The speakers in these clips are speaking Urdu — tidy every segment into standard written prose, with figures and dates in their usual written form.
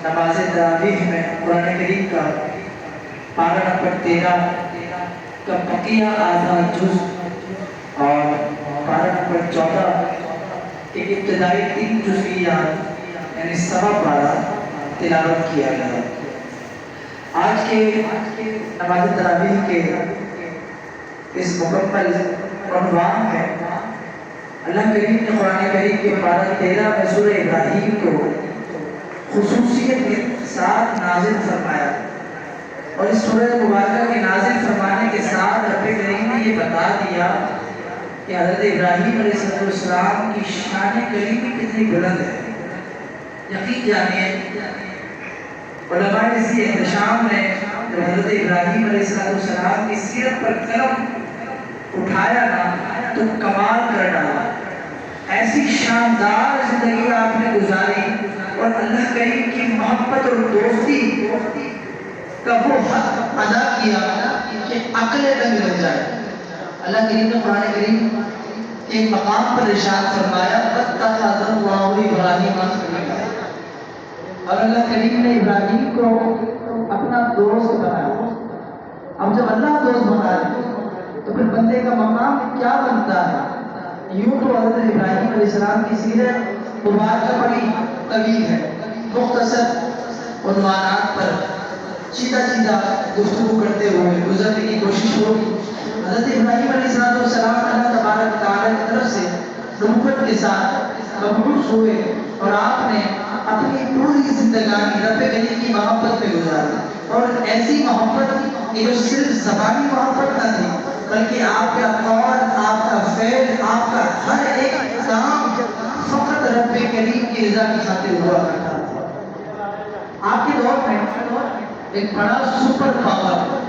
نماز تراویح میں قرآن کریم کا پارہ نمبر 13 کا بقیہ آدھا جز اور پارہ نمبر 14 کے ابتدائی 3 جزئیات یعنی سوا پارہ تلاوت کیا گیا۔ آج کے نماز تراویح کے اس مکمل عنوان ہے اللہ کریم نے قرآن کریم کے پارہ 13 میں سورہ ابراہیم کو خصوصیت کے ساتھ نازل فرمایا، اور اس سورہ مبارکہ کے نازل فرمانے کے ساتھ رب کریم نے یہ بتا دیا کہ حضرت ابراہیم علیہ السلام کی شان کریمی کتنی بلند ہے۔ یقین جانیے علماء اسی احتشام نے جب حضرت ابراہیم علیہ السلام کی سیرت پر قلم اٹھایا نا تو کمال کر ڈالا۔ ایسی شاندار زندگی آپ نے گزاری اور اللہ کریم کی محبت اور دوستی کا وہ حق ادا کیا کہ عقل دنگ رہ جائے۔ اللہ کریم نے قرآن کریم کے ایک مقام پر ارشاد فرمایا وَاتَّخَذَ اللَّهُ إِبْرَاهِيمَ خَلِيلًا، اور اللہ کریم نے ابراہیم کو اپنا دوست بنایا۔ اب جب اللہ دوست بنائے تو پھر بندے کا مقام کیا بنتا ہے؟ یوں تو حضرت ابراہیم علیہ السلام کی سیرت مبارکہ بڑی طویل ہے، مختصر عنوانات پر سیدھا گفتگو کرتے ہوئے گزرنے کی کوشش ہوگی۔ حضرت ابراہیم علیہ السلام اللہ تبارک و تعالیٰ کی طرف سے نبوت کے ساتھ مبعوث ہوئے اور آپ نے اپنی پوری زندگانی رب کریم کی محبت میں گزاری، اور ایسی محبت کہ جو صرف زبانی محبت نہ تھی بلکہ آپ کا قول، آپ کا فعل، آپ کا ہر ایک کام فقط رب کریم کی رضا کی خاطر ہوا کرتا تھا۔ آپ کے دور میں ایک بڑا سپر پاور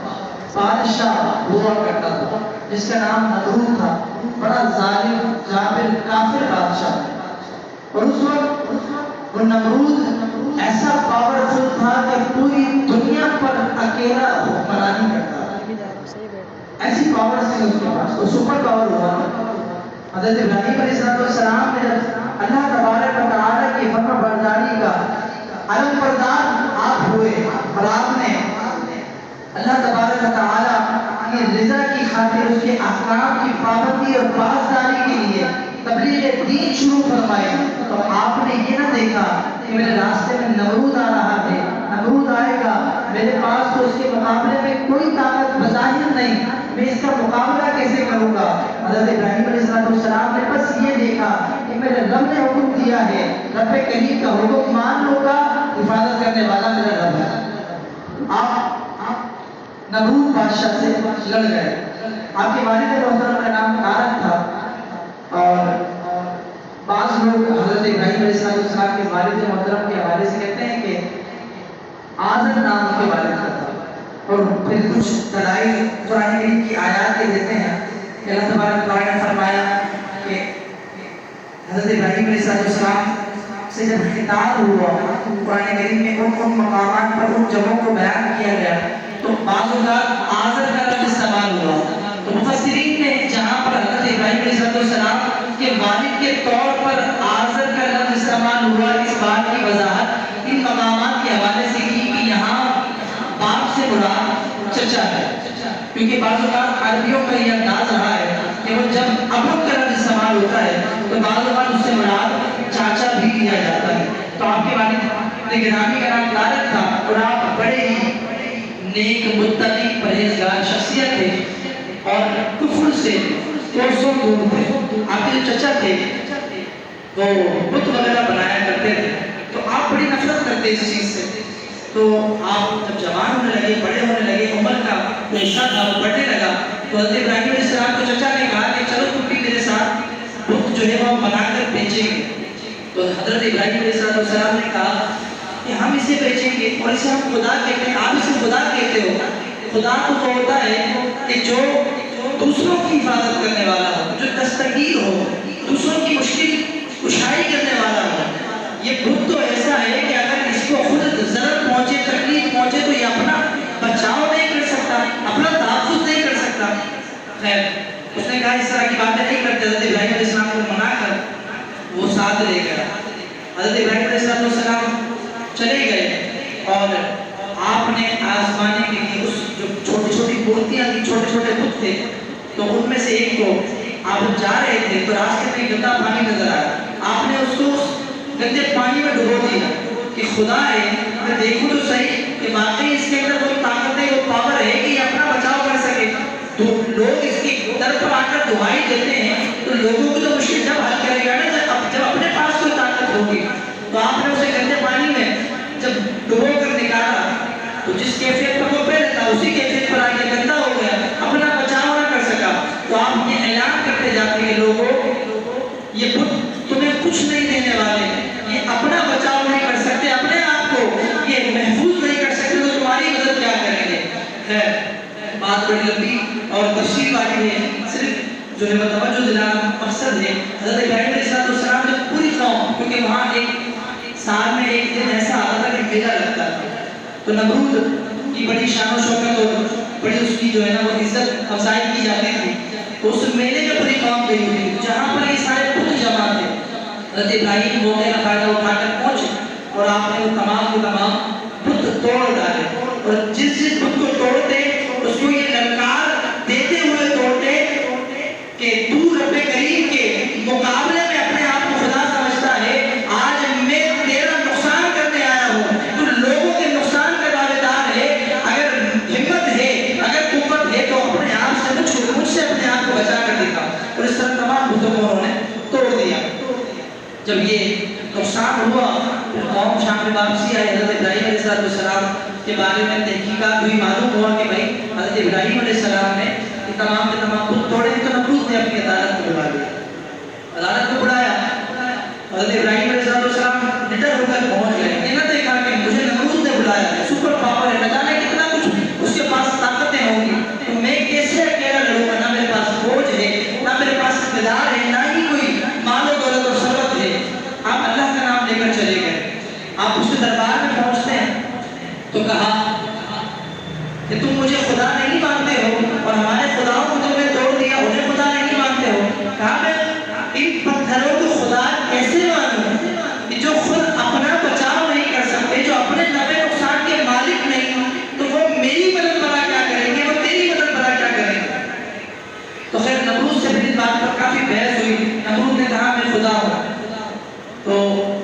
بادشاہ ہوا کرتا تھا جس کا نام نمرود تھا، بڑا ظالم جابر کافر بادشاہ، اور اس وقت وہ نمرود ایسا پاورفل تھا کہ پوری دنیا پر اکیلا حکمرانی کرتا تھا۔ ایسی پاور تھی اس کے پاس، وہ سپر پاور ہوا۔ حضرت ابراہیم علیہ السلام نے اللہ تبارک و تعالیٰ کی فرما برداری کا علم بردار آپ ہوئے، اور آپ نے اللہ تبارک و تعالیٰ کی رضا کی خاطر اس کے احکام کی پابندی اور پاسداری کے لیے تبلیغ دین شروع فرمائی۔ تو آپ نے یہ نہ دیکھا کہ میرے راستے میں نمرود آ رہا ہے، نمرود آئے گا، میرے پاس تو اس کے مقابلے میں کوئی طاقت بظاہر نہیں، میں اس کا مقابلہ کیسے کروں گا؟ حضرت ابراہیم علیہ السلام نے بس یہ دیکھا کہ میرے رب نے حکم دیا ہے، رب کریم کا حکم مان لوں گا، حفاظت کرنے والا میرا رب ہے۔ آپ نمرود بادشاہ سے لڑ گئے۔ آپ کے والد محترم کا نام کارن تھا، اور بعض لوگ حضرت ابراہیم علیہ السلام کے والد محترم کے حوالے سے کہتے ہیں کہ آزر نام کے والد کا تھا، اور پھر کچھ دلائل قرآن کریم کی آیات کے دیتے ہیں کہ اللہ تبارک و تعالیٰ نے فرمایا کہ حضرت ابراہیم علیہ السلام سے جب خطاب ہوا قرآن کریم میں ان مقامات پر ان جگہوں کو بیان کیا گیا تو بعض اوقات آزر کا لفظ استعمال ہوا۔ تو مفسرین نے جہاں پر حضرت ابراہیم علیہ السلام کے والد کے طور پر آزر کا لفظ استعمال ہوا، اس بات کی وضاحت ان مقامات کے حوالے سے کی کہ یہاں باپ سے مراد چچا ہے، کیونکہ بعض اوقات عربیوں کا یہ انداز رہا ہے کہ وہ جب ابو کا لفظ استعمال ہوتا ہے تو بعض اوقات اس سے مراد چاچا بھی لیا جاتا ہے۔ تو آپ کے والد گرامی کا نام طارق تھا، اور آپ بڑے ہی نیک متقی پرہیزگار شخصیت تھے اور کفر سے کوسوں دور تھے۔ آپ کے جو چچا تھے وہ بت وغیرہ بنایا کرتے تھے، تو آپ بڑی نفرت کرتے اس چیز سے۔ تو آپ جب جوان ہونے لگے، بڑے ہونے لگے، عمر کا جو حصہ تھا وہ بڑھنے لگا، تو حضرت ابراہیم علیہ السلام کو چچا نے کہا کہ چلو تم بھی میرے ساتھ بت جو ہے وہ بنا کر بیچیں گے۔ تو حضرت ابراہیم علیہ السلام نے کہا کہ ہم اسے بیچیں گے اور اسے ہم خدا کہتے ہیں، آپ اسے خدا کہتے ہو۔ خدا تو وہ ہوتا ہے کہ جو دوسروں کی حفاظت کرنے والا ہو، جو دستگیر ہو، دوسروں کی مشکل کشائی کرنے والا ہو۔ یہ بت تو ایسا ہے کہ اگر اس کو خود ضرر پہنچے، تکلیف پہنچے تو یہ اپنا بچاؤ نہیں کر سکتا، اپنا تحفظ نہیں کر سکتا۔ خیر اس نے کہا اس طرح کی باتیں نہیں کرتے۔ حضرت ابراہیم علیہ السلام کو منع کر وہ ساتھ لے گیا۔ حضرت ابراہیم علیہ السلام چلے گئے اور آپ نے آزمانے کے لیے اس جو چھوٹی چھوٹی مورتیاں تھی، چھوٹے چھوٹے بت تھے، تو ان میں سے ایک کو آپ جا رہے تھے تو راستے میں گندا پانی نظر آیا، آپ نے اس کو اس گندے پانی میں ڈبو دیا کہ خدا ہے میں دیکھوں تو صحیح کہ واقعی اس کے اندر کوئی طاقت ہے، وہ پاور ہے کہ یہ اپنا بچاؤ کر سکے۔ تو لوگ اس کی در پر آ کر دعائی دیتے ہیں تو لوگوں کو تو مشکل جب حل کرے گا نا جب اپنے پاس کوئی طاقت ہوگی۔ تو آپ نے اسے گندے پانی میں جب ڈبو کر نکالا تو جس کیفیت پر وہ پہلے تھا اسی کیفیت پر آگے گندا ہو گیا، اپنا بچاؤ نہ کر سکا۔ تو آپ یہ اعلان کرتے جاتے ہیں لوگوں یہ بت تمہیں کچھ نہیں دینے والے، یہ اپنا بچاؤ نہیں کر سکتے، اپنے آپ کو یہ محفوظ نہیں کر سکتے، تو تمہاری مدد کیا کریں گے؟ ہے بات بڑی لمبی اور تفصیل والی ہے، صرف جو ہے توجہ دلانا مقصد ہے۔ حضرت ابراہیم علیہ السلام نے پوری قوم، کیونکہ وہاں ایک سال میں ایک دن ایسا آتا تھا کہ میلہ لگتا تھا، تو نمرود کی بڑی شان و شوکت اور بڑی اس کی جو ہے نا وہ عزت افزائی کی جاتی تھی، تو اس میلے میں پوری قوم گئی ہوئی تھی جہاں پر یہ سارے بت جمع تھے۔ حضرت ابراہیم موقع کا فائدہ اٹھا کر پہنچے اور آپ نے وہ تمام بت توڑ ڈالے، اور جس بت کو توڑتے اس کو یہ للکار دیتے ہوئے توڑتے کہ تو رب کریم کے مقابلے میں اپنے آپ کو خدا سمجھتا ہے، آج میں تیرا نقصان کرنے آیا ہوں، تو لوگوں کے نقصان کا دعوے دار ہے، اگر ہمت ہے اگر قوت ہے تو اپنے آپ سے مجھ سے اپنے آپ کو بچا کر دکھا۔ اور اس طرح تمام بتوں کو انہوں نے توڑ دیا۔ جب یہ نقصان ہوا پھر قوم شام میں واپسی آئی، حضرت ابراہیم علیہ السلام کے بارے میں تحقیقات ہوئی، معلوم ہوا کہ بھائی حضرت ابراہیم علیہ السلام نے یہ تمام کے تمام بت توڑے تو نمرود نے اپنی عدالت کو بلا لیا، عدالت کو بلایا، حضرت ابراہیم علیہ السلام نڈر ہو کر پہنچ گئے، یہ نہ دیکھا کہ مجھے نمرود نے بلایا ہے، سپر پاور ہے، نہ جانے کتنا کچھ اس کے پاس طاقتیں ہوں گی، تو میں کیسے اکیلا لڑوں گا، نہ میرے پاس فوج ہے، نہ میرے پاس اقتدار ہے، نہ ہی کوئی مال و دولت اور ثروت ہے۔ آپ اللہ کا نام لے کر چلے گئے، آپ اس کے دربار میں پہنچتے ہیں تو کہا کہ تم مجھے خدا نہیں مانتے ہو اور ہمارے خداؤں کو تم نے توڑ دیا، انہیں خدا نہیں مانتے ہو۔ کہا میں ان پتھروں کو خدا کیسے مانوں کہ جو خود اپنا بچاؤ نہیں کر سکتے، جو اپنے نفع نقصان کے مالک نہیں، تو وہ میری مدد بنا کیا کریں گے، وہ تیری مدد بنا کیا کریں گے؟ تو خیر نمرود سے بھی اس بات پر کافی بحث ہوئی، نمرود نے کہا میں خدا ہوں۔ تو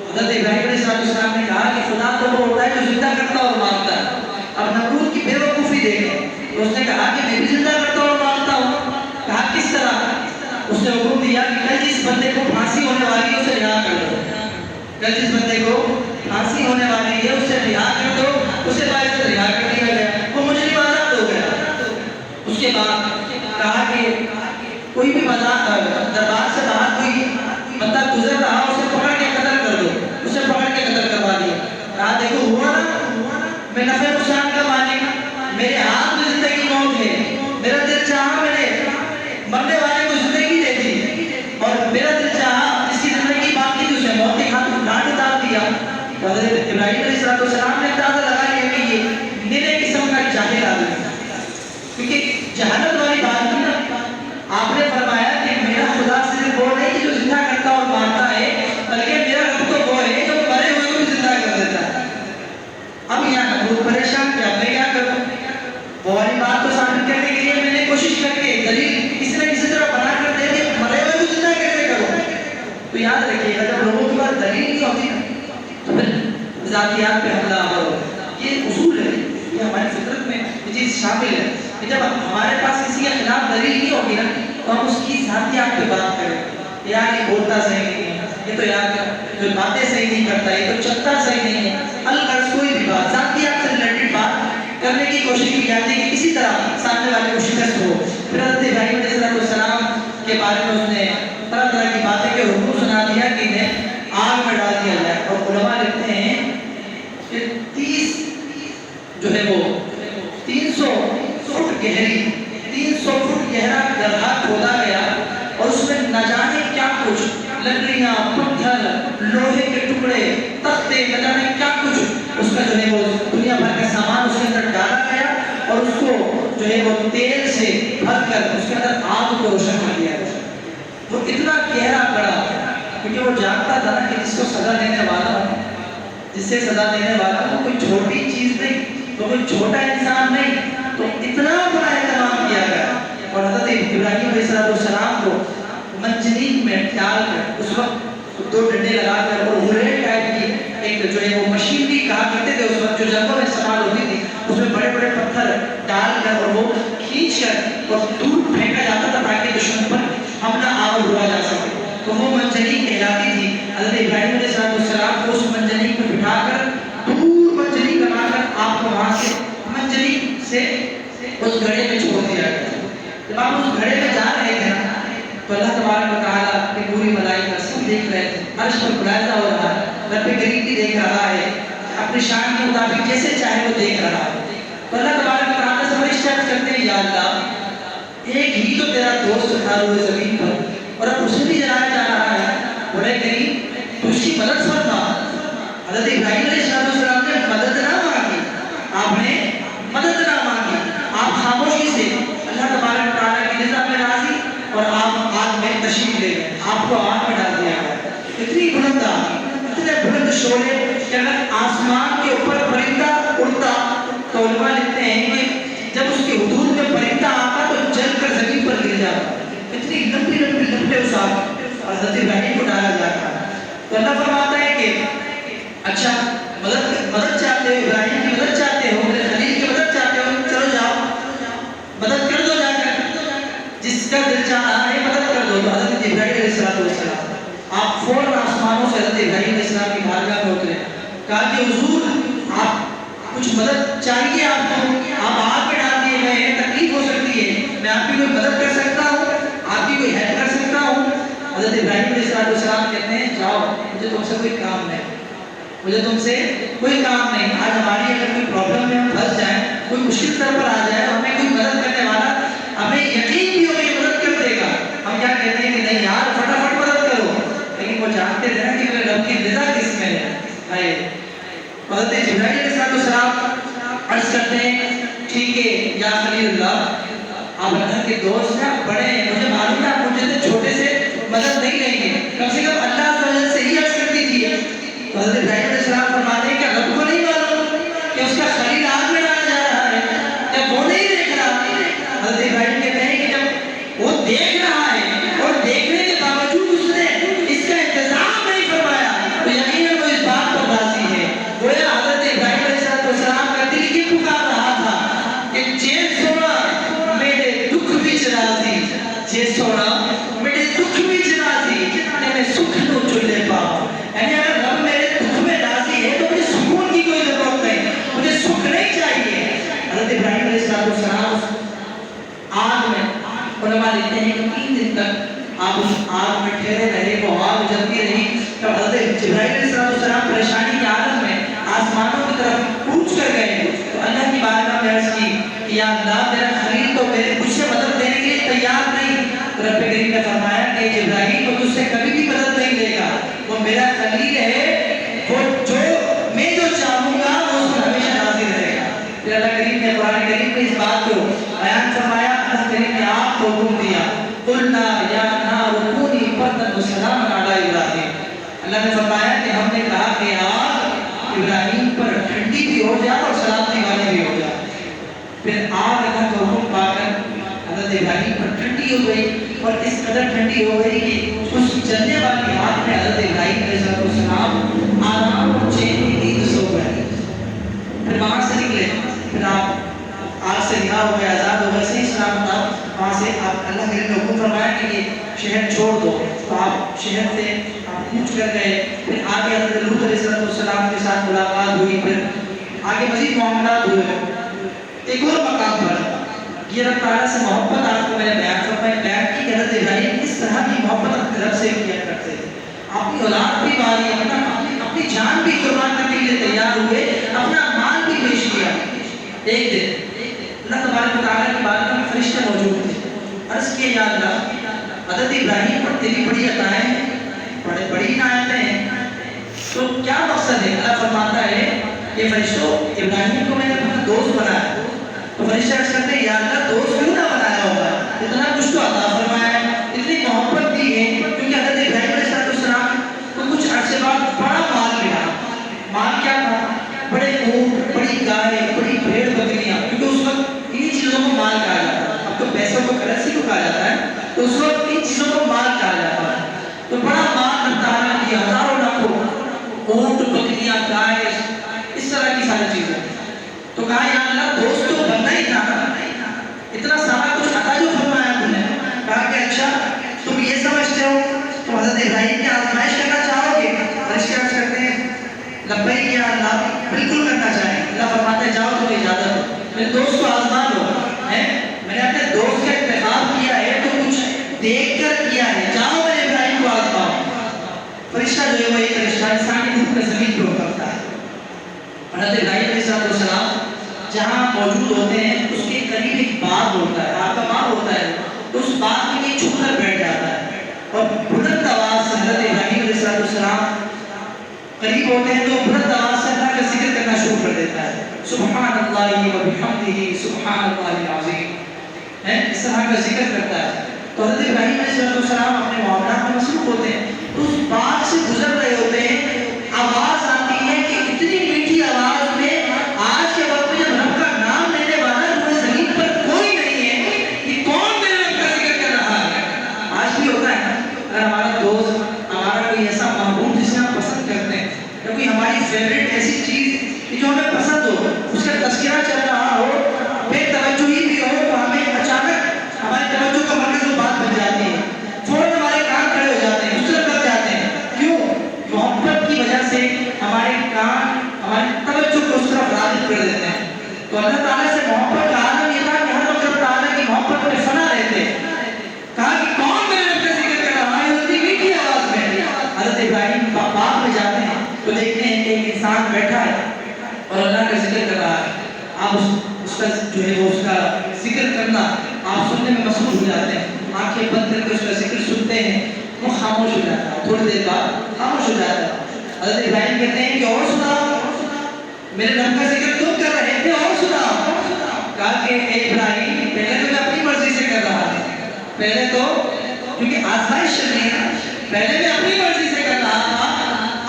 حضرت ابراہیم علیہ السلام نے کہا کہ خدا تو وہ ہوتا ہے جو زندہ کرتا اور مارتا ہے۔ اب نمرود کی بے وقوفی دیکھیں، تو اس نے کہا کہ میں بھی زندہ کرتا اور مارتا ہوں۔ کہا کس طرح؟ اس نے حکم دیا کہ کل جس بندے کو پھانسی ہونے والی ہے اسے رہا کر دو، کل جس بندے کو پھانسی ہونے والی ہے اسے رہا کر دو، اسے باعث رہا کر دیا گیا، وہ مجرم آزاد ہو گیا۔ اس کے بعد کہا کہ کوئی بھی دربار سے باہر کوئی بندہ گزر رہا اسے پکڑ کے قتل کر دو، اسے پکڑ کے قتل کروا دیا۔ کہا دیکھو ہوا نا، میں نفع نقصان کا مالک، میرے ہاتھ میں زندگی موت ہے، میرا دل چاہا میں نے مرنے والے کو زندگی دے دی، اور میرا دل چاہا جس کی زندگی باقی تھی اسے موت کے ہاتھ ڈانٹ ڈال دیا۔ حضرت ابراہیم علیہ السلام نے اندازہ لگا لیا کہ یہ میرے قسم کا جاہل آدمی ہے، کیونکہ جہالت والی بات تھی نا۔ آپ نے فرمایا کہ میرا خدا صرف وہ نہیں جو زندہ کرتا اور مارتا ہے، بلکہ میرا رب تو وہ ہے جو مرے ہوئے کو بھی زندہ کر دیتا ہے۔ اب یہاں نمرود پریشان کہ اب میں کیا کروں؟ وہ والی بات تو ثابت کرنے کے لیے میں نے کوشش کر کے دلیل کسی نہ کسی طرح بنا کر دے کہ مرے ہوئے کو زندہ کیسے کروں؟ تو یاد رکھیے گا جب لوگوں کے پاس دلیل نہیں ہوتی تو پھر ذاتیات پہ حملہ آور ہو۔ یہ اصول ہے، یہ ہماری فطرت میں یہ چیز شامل ہے کہ جب ہمارے پاس کسی کے خلاف دلیل نہیں ہوگی نا تو ہم اس کی ذاتیات پہ بات کریں، یار یہ بولتا صحیح نہیں ہے، یہ تو یار جو باتیں صحیح نہیں کرتا، یہ تو چلتا صحیح نہیں ہے، الغرض کوئی بھی بات ذاتیات سے ریلیٹڈ بات کرنے کی کوشش کی جاتی ہے کہ کسی طرح سامنے والے کو شکست ہو۔ پھر حضرت ابراہیم علیہ السلام کے بارے میں اس نے طرح طرح کی باتیں کے حکم سنا دیا کہ انہیں آگ میں ڈال دیا جائے، اور علماء لکھتے ہیں کہ 30 جو ہے وہ 300 فٹ گہری 300 فٹ گہرا گڑھا کھودا گیا، اور اس میں نہ جانے کیا کچھ لکڑیاں، پتھر، لوہے کے ٹکڑے، تختے، نہ جانے کیا کچھ اس کا جو ہے وہ دنیا بھر کا سامان اس کے اندر ڈالا گیا، اور اس کو جو ہے وہ تیل سے بھر کر اس کے اندر آگ کو روشن کر دیا گیا۔ وہ اتنا گہرا پڑا کیونکہ وہ جانتا تھا کہ جس کو سزا دینے والا ہوں جس سے سزا دینے والا وہ کوئی چھوٹی چیز نہیں، تو کوئی چھوٹا انسان نہیں، تو اتنا بڑا اہتمام کیا گیا۔ اور حضرت ابراہیم علیہ السلام کو منجنیق میں ڈال کر اس وقت 2 ڈنڈے لگا کر اور ہریٹ ٹائپ کی ایک جو ہے وہ مشین بھی کہا کرتے تھے اس وقت، جو جنگوں میں استعمال ہوتی تھی، اس میں بڑے بڑے پتھر ڈال کر اور وہ کھینچ کر اور دور پھینکا جاتا تھا تاکہ دشمن پر حملہ آور ہوا جا سکے۔ تو وہ منجنیق کہلاتی تھی۔ حضرت ابراہیم علیہ السلام کو اس منجنیق میں بٹھا کر دور منجنیق لگا کر آپ کو وہاں سے منجنیق سے اس گھڑے میں چھوڑ دیا گیا۔ جب آپ اس گھڑے میں جا رہے تھے تو اللہ تبارک و تعالیٰ کی پوری ملائکہ سب دیکھ رہے تھے، عرش پر ملاحظہ ہو رہا ہے، رب کریم بھی دیکھ رہا ہے، اپنی شان کے مطابق جیسے چاہے وہ دیکھ رہا ہے۔ تو اللہ تبارک و تعالیٰ سے فرشتے عرض کرتے ہیں، یا اللہ ایک ہی تو تیرا دوست تھا روئے زمین پر اور اب اسے بھی جلایا جا رہا ہے، بڑے کریم تو اس کی مدد فرما۔ حضرت ابراہیم علیہ السلام نے مدد نہ مانگی، آپ نے مدد نہ مانگی، آپ خاموشی سے اللہ تبارک و تعالیٰ کی رضا میں راضی اور آپ آگ میں تشریف لے گئے، آپ کو آگ میں ڈال دیا گیا۔ اتنی بلند آگ، اتنے بلند شعلے کہ اگر آسمان کے اوپر پرندہ اڑتا تو علماء لکھتے ہیں کہ جب اس کے حدود میں پرندہ آتا تو جل کر زمین پر گر جاتا، اتنی لمبی لمبی لمبے اس آگ حضرت ابراہیم کو ڈالا جاتا ہے۔ تو اللہ فرماتا ہے کہ اچھا مدد چاہتے ہو، ابراہیم کی مدد چاہتے ہو، میرے خلیل کی مدد چاہتے ہو، چلو جاؤ مدد کر دو، جا کر جس کا دل چاہ رہا ہے مدد کر دو۔ تو حضرت ابراہیم علیہ السلام آپ فوراً آسمانوں سے حضرت ابراہیم علیہ السلام کی بارگاہ میں اترے، کہا کہ حضور آپ کچھ مدد چاہیے، آپ کو آپ آگ میں ڈال دیے گئے ہیں، تکلیف ہو سکتی ہے، میں آپ کی کوئی مدد کر سکتا ہوں، آپ کی کوئی ہیلپ کر سکتا ہوں؟ حضرت ابراہیم علیہ السلام کہتے ہیں جاؤ، مجھے تم سے کوئی کام نہیں، مجھے تم سے کوئی کام نہیں۔ آج ہماری اگر کوئی پرابلم میں ہم پھنس جائیں، کوئی مشکل سر پر آ جائے، ہمیں کوئی مدد کرنے والا ہمیں یقین بھی ہو کہ مدد کر دے گا، ہم کیا کہتے ہیں کہ نہیں یار فٹافٹ مدد کرو، لیکن وہ جانتے تھے نا کہ میرے رب کی رضا کس میں ہے۔ حضرت ابراہیم علیہ السلام عرض کرتے ہیں ٹھیک ہے یا خلیل اللہ، آپ اللہ کے دوست ہیں، بڑے ہیں، مجھے معلوم ہے آپ مجھے سے چھوٹے سے مدد نہیں لیں گے، کم سے کم اللہ سے ہی عرض کر دیجیے۔ تو حضرت ابراہیم علیہ السلام فرماتے ہیں کہ رب کو نہیں معلوم کہ اس کا خلیل آگ میں ڈالا جا رہا ہے، کیا وہ نہیں دیکھ رہا؟ حضرت ابراہیم کہتے ہیں کہ جب وہ دیکھ رہا ہے اور دیکھنے کے باوجود اس نے اس کا انتظام نہیں فرمایا تو یقیناً وہ اس بات پر راضی ہے۔ گویا حضرت ابراہیم علیہ السلام کا دل یہ پکار رہا تھا کہ جے سونا میرے دکھ وچ راضی، جے سونا میرے دکھ وچ راضی، میں سکھ نو چلے پاؤں، یعنی اگر رب میرے دکھ میں راضی ہے تو مجھے سکون کی کوئی ضرورت نہیں، مجھے سکھ نہیں چاہیے۔ حضرت ابراہیم علیہ السلام آگ میں، علماء لکھتے ہیں کہ 3 دن تک آپ اس آگ میں ٹھہرے رہے، وہ آگ جلتی رہی۔ تب حضرت ابراہیم علیہ السلام پریشانی کے عالم میں آسمانوں کی طرف کوچ کر گئے تو اللہ کی بارگاہ میں عرض کی کہ یا اللہ میرا خلیل تو مجھ سے مدد لینے کے لیے تیار نہیں۔ رب کریم نے فرمایا کہ ابراہیم کو تجھ سے کبھی بھی مدد نہیں لے گا، وہ میرا خلیل ہے، وہ میں جو چاہوں گا وہ اس پر ہمیشہ راضی رہے گا۔ پھر اللہ کریم نے قرآن کریم میں اس بات کو بیان فرمایا، اللہ کریم نے آپ کو حکم دیا قلنا یا نار کونی بردا وسلاما علی ابراہیم۔ اللہ نے فرمایا کہ ہم نے کہا کہ آگ ابراہیم پر ٹھنڈی بھی ہو جائے اور سلامتی والی بھی ہو جائے۔ پھر آگ اللہ کا حکم پا کر حضرت ابراہیم پر ٹھنڈی ہو گئی اور اس قدر ٹھنڈی ہو گئی کہ اس جلنے والی آگ میں حضرت ابراہیم علیہ السلام آرام اور چین کی نیند سو گئے۔ پھر وہاں سے نکلے، پھر آپ آگ سے رہا ہو گئے، آزاد ہو گئے، صحیح سلامت آپ وہاں سے آپ اللہ کے نے حکم فرمایا کہ یہ شہر چھوڑ دو، تو آپ شہر سے آپ کوچ کر گئے۔ پھر آگے حضرت لوط علیہ السلام کے ساتھ ملاقات ہوئی، پھر آگے مزید معاملات ہوئے۔ ایک اور مقام پر یہ رب تعالیٰ سے محبت آپ کو میں نے بیان بیان کی کہ حضرت ابراہیم اس طرح کی محبت اپنے رب سے کیا کرتے تھے، اپنی اولاد بھی ماری، اپنی جان بھی قربان کرنے کے لیے تیار ہوئے، اپنا مال بھی پیش کیا۔ ایک دن اللہ تبارک و تعالیٰ کی بارگاہ میں فرشتے موجود تھے، عرض کیا یا اللہ حضرت ابراہیم پر تیری بڑی عطائیں ہیں، بڑی عنایتیں ہیں، تو کیا مقصد ہے؟ اللہ فرماتا ہے کہ فرشتوں ابراہیم کو میں نے اپنا دوست بنایا۔ تو فرشتے عرض کرتے ہیں یا اللہ دوست کیوں نہ بنایا ہوگا، اتنا کچھ تو عطا فرمایا ہے، اتنی محبت دی ہے، کیونکہ حضرت ابراہیم علیہ السلام کو کچھ عرصے بعد بڑا مال ملا۔ مال کیا گائے، بڑی بھیڑ بکریاں، کیونکہ اس وقت انہی چیزوں کو مال کہا جاتا ہے. اب تو پیسوں کو کرنسی کو کہا جاتا ہے، تو اس وقت ان چیزوں کو مال کہا جاتا ہے. تو بڑا مال رکھتا ہے کہ ہزاروں لاکھوں اونٹ، بکریاں، گائے، اس طرح کی ساری چیزیں. تو کہا یا اللہ دوست تو بننا ہی تھا، اتنا سارا کچھ عطا جو فرمایا تم نے. کہا کہ اچھا تم یہ سمجھتے ہو تم حضرت ابراہیم کی آزمائش کرنا چاہو گے؟ فرشتے عرض کرتے ہیں لبیک یا اللہ، بالکل کرنا چاہیں. اللہ فرماتے ہیں جاؤ تمہیں اجازت ہو، میرے دوست کو آزما لو. میں نے اپنے دوست کا انتخاب کیا ہے تو کچھ دیکھ کر کیا ہے، جاؤ میرے ابراہیم کو آزماؤ. فرشتہ جو ہے وہ ایک فرشتہ انسانی روح میں زمین پر اترتا ہے. حضرت ابراہیم علیہ السلام جہاں موجود ہوتے ہیں اس کے قریب ایک باغ ہوتا ہے، آپ کا باغ ہوتا ہے، تو اس باغ میں یہ چھپ کر بیٹھ جاتا ہے اور بلند آواز سے حضرت ابراہیم علیہ السلام قریب ہوتے ہیں تو بلند آواز سے اللہ کا ذکر کرنا شروع کر دیتا ہے. سبحان اللہ و بحمدہ سبحان اللہ العظیم، اس طرح کا ذکر کرتا ہے. تو حضرت ابراہیم علیہ السلام اپنے معاملات میں مصروف ہوتے ہیں، تو اس باغ سے گزر رہے ہوتے ہیں، آواز آتی ہے کہ اتنی میٹھی آواز میں آج کے وقت میں جب رب کا نام لینے والا روئے زمین پر کوئی نہیں ہے، کہ کون میرے رب کا ذکر کر رہا ہے. آج بھی ہوتا ہے اگر ہمارا دوست، ہمارا کوئی ایسا محبوب جسے ہم پسند کرتے ہیں، یا کوئی ہماری فیوریٹ ایسی چیز جو ہمیں پسند ہو، اس کا تذکرہ چل رہا ہو، بے توجہی بھی ہو، تو ہمیں اچانک ہماری توجہ کا مرکز وہ بات بن جاتی ہے، فوراً ہمارے کان کھڑے ہو جاتے ہیں، اس طرف لگ جاتے ہیں. کیوں؟ محبت کی وجہ سے ہمارے کان ہماری توجہ کو اس طرف راغب کر دیتے ہیں. تو اللہ تعالیٰ سے محبت کا عالم یہ تھا کہ ہر وقت اللہ تعالیٰ کی محبت میں فنا رہتے. کہا کہ کون میرے رب کا ذکر کر رہا ہے اتنی میٹھی آواز میں. حضرت ابراہیم باغ میں جاتے ہیں تو دیکھتے ہیں کہ ایک انسان بیٹھا ہے اور اللہ کا ذکر کر رہا ہے. آپ اس کا جو ہے وہ اس کا ذکر کرنا آپ سننے میں مصروف ہو جاتے ہیں، آنکھیں بند کر کے اس کا ذکر سنتے ہیں، وہ خاموش ہو جاتا ہے، تھوڑی دیر بعد خاموش ہو جاتا ہے. حضرت ابراہیم کہتے ہیں کہ اور سناؤ، میرے رب کا ذکر تم کر رہے تھے، اور سناؤ. کہا کہ اے ابراہیم پہلے تو میں اپنی مرضی سے کر رہا تھا، پہلے تو کیونکہ آزمائش چل رہی ہے، پہلے میں اپنی مرضی سے کر رہا تھا.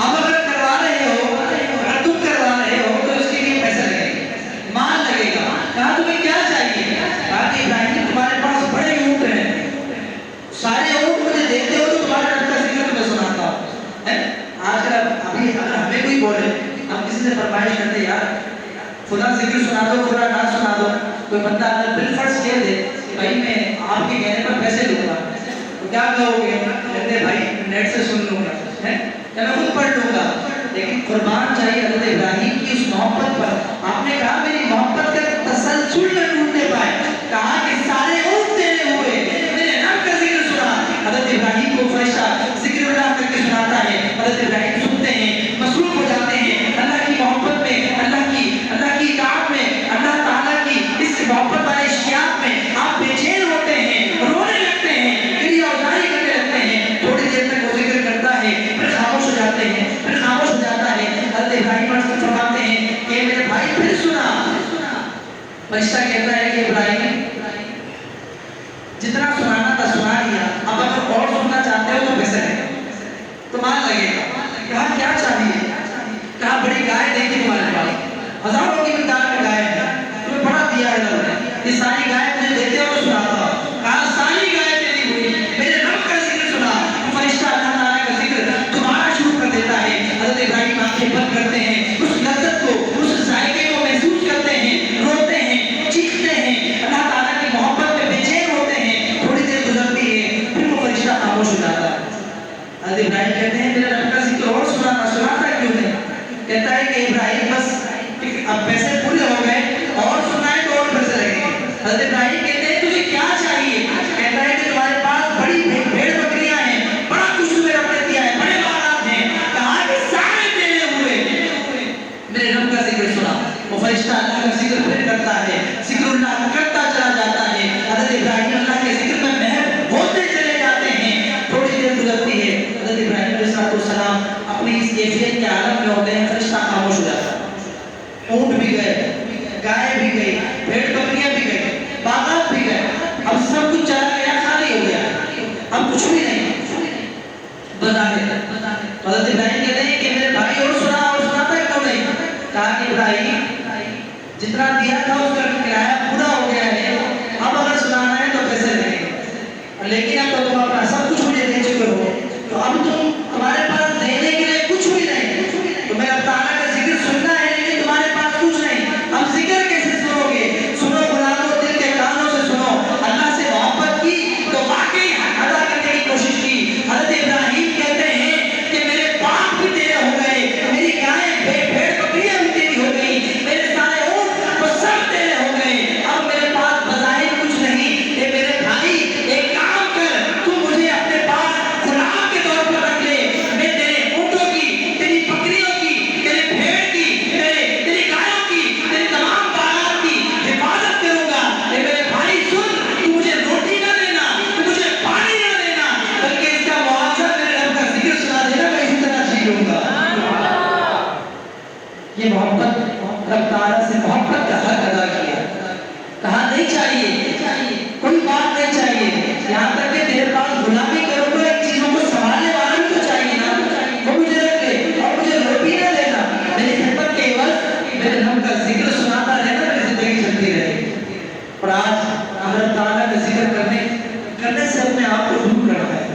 اب اگر کروا رہے ہو، اگر تم کروا رہے ہو تو اس کے لیے پیسہ لگے گا، مال لگے گا. کہا تمہیں کیا چاہیے؟ کہا کہ ابراہیم تمہارے پاس بڑے اونٹ ہیں، سارے اونٹ مجھے دیتے ہو تو تمہارے رب کا ذکر تمہیں سناتا ہوں. آج کل ابھی اگر ہمیں کوئی بولے، ہم کسی سے فرمائش کرتے یار فلاں ذکر سنا دو، فلاں نہ سنا دو، کوئی بندہ اگر بالفرض کہہ دے کہ بھائی میں آپ کے کہنے پر پیسے لوں گا، تو کیا کہو گے؟ کہتے بھائی نیٹ سے سن لوں گا یا میں خود پڑھ لوں گا. لیکن قربان چاہیے حضرت ابراہیم کی اس محبت پر. آپ نے کہا میری محبت کا تسلسل نہ ٹوٹنے پائے. کہا کہ سارے اونٹ تیرے ہوئے، میرے رب کا ذکر سنا. حضرت ابراہیم کو فرشتہ ذکر اللہ کر کے سناتا ہے، حضرت ابراہیم سنتے ہیں، مصروف ہو جاتے ہیں اللہ کی محبت میں، اللہ کی اطاعت میں، اللہ تعالیٰ کی اس محبت والے اشتیاق میں. آپ بے چین ہوتے ہیں، رونے لگتے ہیں، گریہ ازاری کرنے لگتے ہیں. تھوڑی دیر تک وہ ذکر کرتا ہے، پھر خاموش ہو جاتے ہیں، پھر خاموش ہو جاتا ہے. حضرت ابراہیم فرماتے ہیں کہ میرے بھائی پھر سنا. فرشتہ کہتا ہے کہ ابراہیم جتنا سنانا تھا سنا لیا، اب اگر اور سننا چاہتے ہو تو پیسے لگے، تو مال لگے گا. کہا کیا چاہیے؟ کہا بڑی گائے دیکھی تمہارے پاس، ہزاروں کی مقدار میں گائے ہے، تمہیں بڑا دیا ہے رب نے، یہ ساری گائے مجھے دیتے ہو تو سناتا ہوں. کہا ساری گائے تیری ہوئی، میرے رب کا ذکر سنا. فرشتہ اللہ تعالیٰ کا ذکر دوبارہ شروع کر دیتا ہے. حضرت ابراہیم آنکھیں بند کرتے ہیں، اس لذت کو، اس ذائقے کو محسوس کرتے ہیں، روتے ہیں، چیختے ہیں، اللہ تعالیٰ کی محبت میں بے چین ہوتے ہیں. تھوڑی دیر گزرتی ہے، پھر وہ فرشتہ خاموش ہو جاتا ہے. حضرت ابراہیم کہتے ہیں میرے رب کا ذکر اور سناتا کیوں نہیں؟ کہتا ہے کہ ابراہیم بس اب پیسے پورے ہو گئے، اور سنائے تو اور پیسے لگیں گے. حضرت ابراہیم کہتے ہیں تجھے کیا چاہیے؟ کہتا ہے کہ تمہارے پاس بڑی بھیڑ بکریاں ہیں، بڑا کچھ تمہیں رب نے دیا ہے، بڑے باغات ہیں. کہا کہ سارے تیرے ہوئے، میرے رب کا ذکر سنا. وہ فرشتہ اللہ کا ذکر پھر کرتا ہے، ذکر اللہ کرتا چلا جاتا ہے. حضرت ابراہیم اللہ کے ذکر میں محو ہوتے چلے جاتے ہیں. تھوڑی دیر گزرتی ہے، حضرت ابراہیم علیہ السلام اپنی اس کیفیت کے عالم میں ہوتے ہیں. فرشتہ خاموش ہو جاتا ہے. اونٹ بھی گئے، گائے بھی گئی، بھیڑ بکریاں بھی گئی، باغات بھی گئے، اب سب کچھ چلا گیا، خالی ہو گیا، اب کچھ بھی نہیں بتا دے. حضرت ابراہیم کہتے ہیں کہ میرے بھائی اور سناتا ہے کیوں نہیں؟ کہا کہ ابراہیم جتنا دیا تھا اس کا کرایہ پورا ہو گیا ہے، اب اگر سنانا ہے تو پیسے لگیں گے، لیکن اب تو تم اپنا سب کچھ مجھے دے چکے ہو، تو اب تمہارے پاس دینے کے لیے کچھ بھی نہیں، تمہیں اب تعالیٰ کا ذکر سننا ہے لیکن تمہارے پاس کچھ نہیں، اب ذکر کیسے سنو گے؟ سنو غلاموں، دل کے کانوں سے سنو، اللہ سے محبت کی تو واقعی حق ادا کرنے کی کوشش کی۔ حضرت ابراہیم کہتے ہیں کہ میرے باپ بھی تیرے ہو گئے، میری گائیں بھیڑ بکریاں بھی تیری ہو گئی، میرے سارے اونٹ وہ سب تیرے ہو گئے، اب میرے پاس بظاہر کچھ نہیں، اے میرے بھائی ایک کام کر، تو مجھے اپنے پاس غلام کے طور پر رکھ لے، میں تیرے اونٹوں کی، تیری بکریوں کی، تیرے بھیڑ کی، تیری گایوں کی، تیری تمام باغات کی حفاظت کروں گا۔ اے میرے بھائی سن، تو مجھے روٹی نہ دینا، تو مجھے پانی نہ دینا، بلکہ اس کا معاوضہ میرے رب کا ذکر سنا دینا، میں اسی طرح جی لوں گا۔ یہ محبت، رب تعالیٰ سے محبت کا حق ادا کیا، کہا نہیں چاہیے، کوئی بات نہیں چاہیے، یہاں تک کہ تیرے پاس غلامی کرو تو ایک چیزوں کو سنبھالنے والا بھی تو چاہیے نا، وہ مجھے رکھ لے اور مجھے روٹی نہ دینا، میری خدمت کے عوض میرے رب کا ذکر سناتا رہنا، میری زندگی چلتی رہے گی۔ اور آج رب تعالیٰ کا ذکر کرنے سے اپنے آپ کو دور کرتا ہے،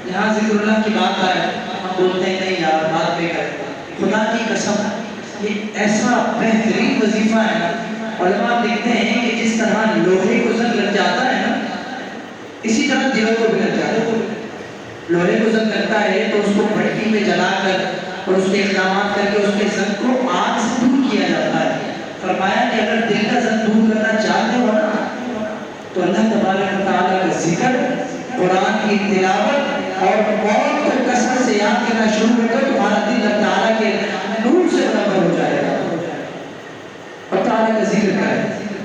یہاں ذکر اللہ کی بات آئے ہم بولتے ہیں نہیں یار بات بے کر، خدا کی قسم یہ ایسا بہترین وظیفہ ہے نا، علماء لکھتے ہیں کہ جس طرح لوہے کو زنگ لگ جاتا ہے نا، اسی طرح دلوں کو بھی لگ جاتا ہے۔ لوہے کو زنگ لگتا ہے تو اس کو بھٹی میں جلا کر اور اس کے اقدامات کر کے اس کے زنگ کو آگ سے دور کیا جاتا ہے۔ فرمایا کہ اگر دل کا زنگ دور کرنا چاہتے ہو نا تو اللہ تبارک و تعالیٰ کا ذکر، قرآن کی تلاوت اور موت کو کثرت سے یاد کرنا شروع کر دو، تمہارا دل اللہ تعالیٰ کے نور سے منور ہو جائے گا اور تعالیٰ کا ذکر کرے۔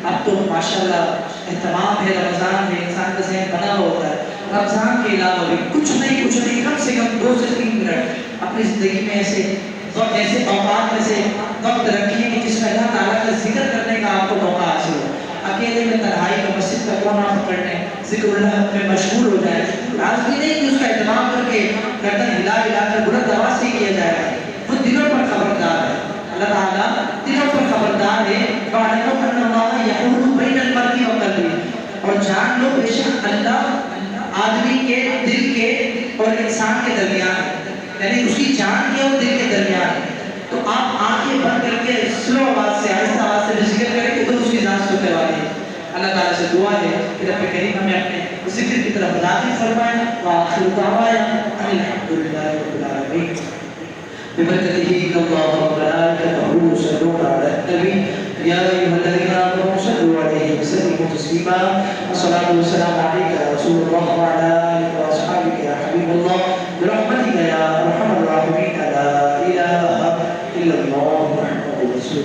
اب تو ماشاءاللہ اہتمام ہے، رمضان ہے، انسان کا ذہن بنا ہوتا ہے، رمضان کے علاوہ بھی کچھ نہیں کم سے کم 2 سے 3 منٹ اپنی زندگی میں ایسے اوقات میں سے وقت رکھیے کہ جس میں اللہ تعالیٰ کا ذکر کرنے کا آپ کو موقع حاصل ہو۔ اکیلے میں تنہائی کا مسجد کا کونا پکڑنے، ذکر اللہ میں مشغول ہو جائے، لازمی نہیں کہ اس کا اہتمام کر کے گردن ہلا کر بلند آواز سے کیا جائے گا، وہ دلوں پر خبردار ہے، اللہ تعالیٰ دلوں پر خبردار ہے۔ وَاعْلَمُوا أَنَّ اللَّهَ يَحُولُ بَيْنَ الْمَرْءِ وَقَلْبِهِ، اور جان لو بے شک اللہ آدمی کے دل کے اور انسان کے درمیان ہے، یعنی اس کی جان کے اور دل کے درمیان ہے۔ تو آپ آنکھیں بند کر کے سلو آواز سے، آہستہ آواز سے ذکر کریں گے تو اس کی ذات سننے والی ہے۔ اللہ تعالیٰ سے دعا ہے کہ رب کریم ہمیں اپنے ذکر کی طرف راغب فرمائے۔ وآخر دعوانا ان الحمد للہ رب العالمین۔ ببرکتہ اللہ وملائکتہ یصلون علی النبی یا ایھا الذین آمنوا صلوا علیہ وسلموا تسلیما۔ الصلاۃ والسلام علیک یا رسول اللہ وعلی آلہ واصحابہ یا حبیب اللہ۔